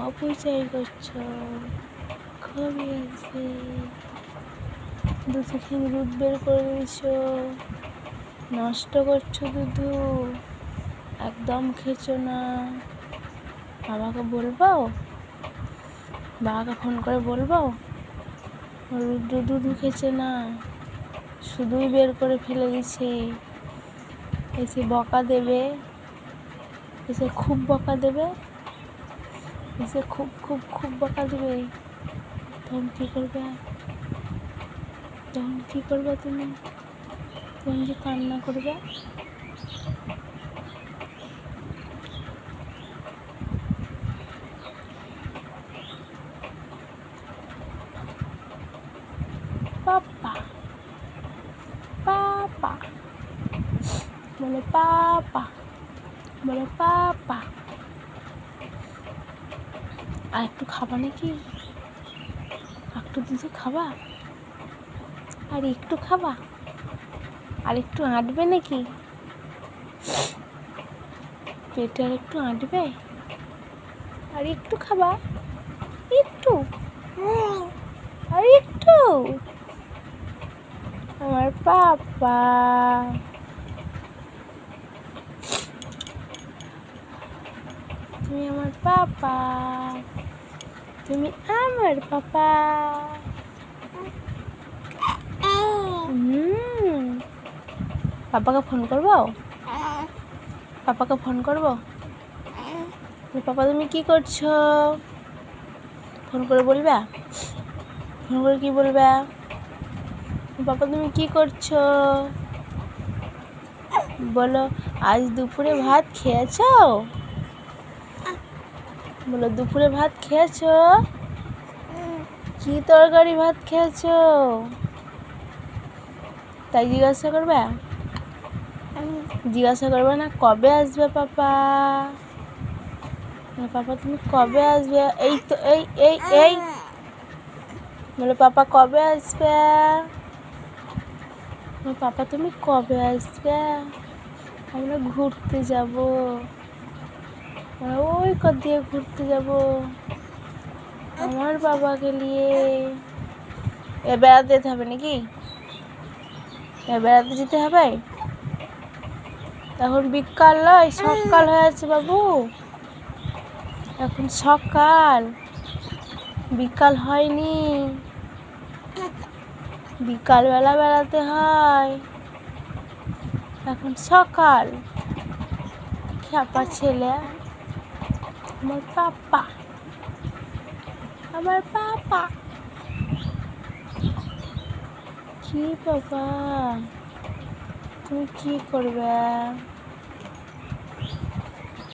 অপচয় করছো, কবে আসবে? দুধ খেয়ে দুধ বের করে দিছো, নষ্ট করছো দুধু, একদম খেছো না। বাবাকে বলবো, বাবাকে ফোন করে বলবো দুধু খেছে না, শুধুই বের করে ফেলে দিছে। এসে বকা দেবে, এসে খুব বকা দেবে, এসে খুব খুব খুব বকা দেবে। তখন কী করবে? তখন কী করবে তুমি? তুমি যে কান্না করবে। পাপা পাপা বলে, পাপা বলে, পাপা। আর একটু খাবা নাকি? একটু দুধ খাবা? আর একটু খাবা? আর একটু আঁটবে নাকি? পেটে আর একটু আঁটবে? আর একটু খাবা? একটু, আর একটু। আমার পাপা, তুমি আমার পাপা, তুমি আমার পাপা। পাপাকে ফোন করবো? পাপাকে ফোন করবো? পাপা তুমি কি করছো? ফোন করে বলবা? ফোন করে কি বলবা? পাপা তুমি কি করছো? বলো, আজ দুপুরে ভাত খেয়েছো? বলো, দুপুরে ভাত খেয়েছো? কি তরকারি ভাত খেয়েছো? তাই জিজ্ঞাসা করবে? জিজ্ঞাসা করবে না কবে আসবে পাপা? পাপা তুমি কবে আসবে? এই তো এই এই এই বলে, পাপা কবে আসবে? পাপা তুমি কবে আসবে? আমরা ঘুরতে যাব, আমরা ওই কর দিয়ে ঘুরতে যাব আমার বাবাকে নিয়ে। এ বেড়াতে যেতে হবে নাকি? বেড়াতে যেতে হবে? এখন বিকাল নয়, সকাল হয়ে আছে বাবু, এখন সকাল, বিকাল হয়নি। বিকালবেলা বেড়াতে হয়, এখন সকাল। খ্যাপা ছেলে, আমার পাপা, আমার পাপা। কি বাবা, তুমি কি করবে?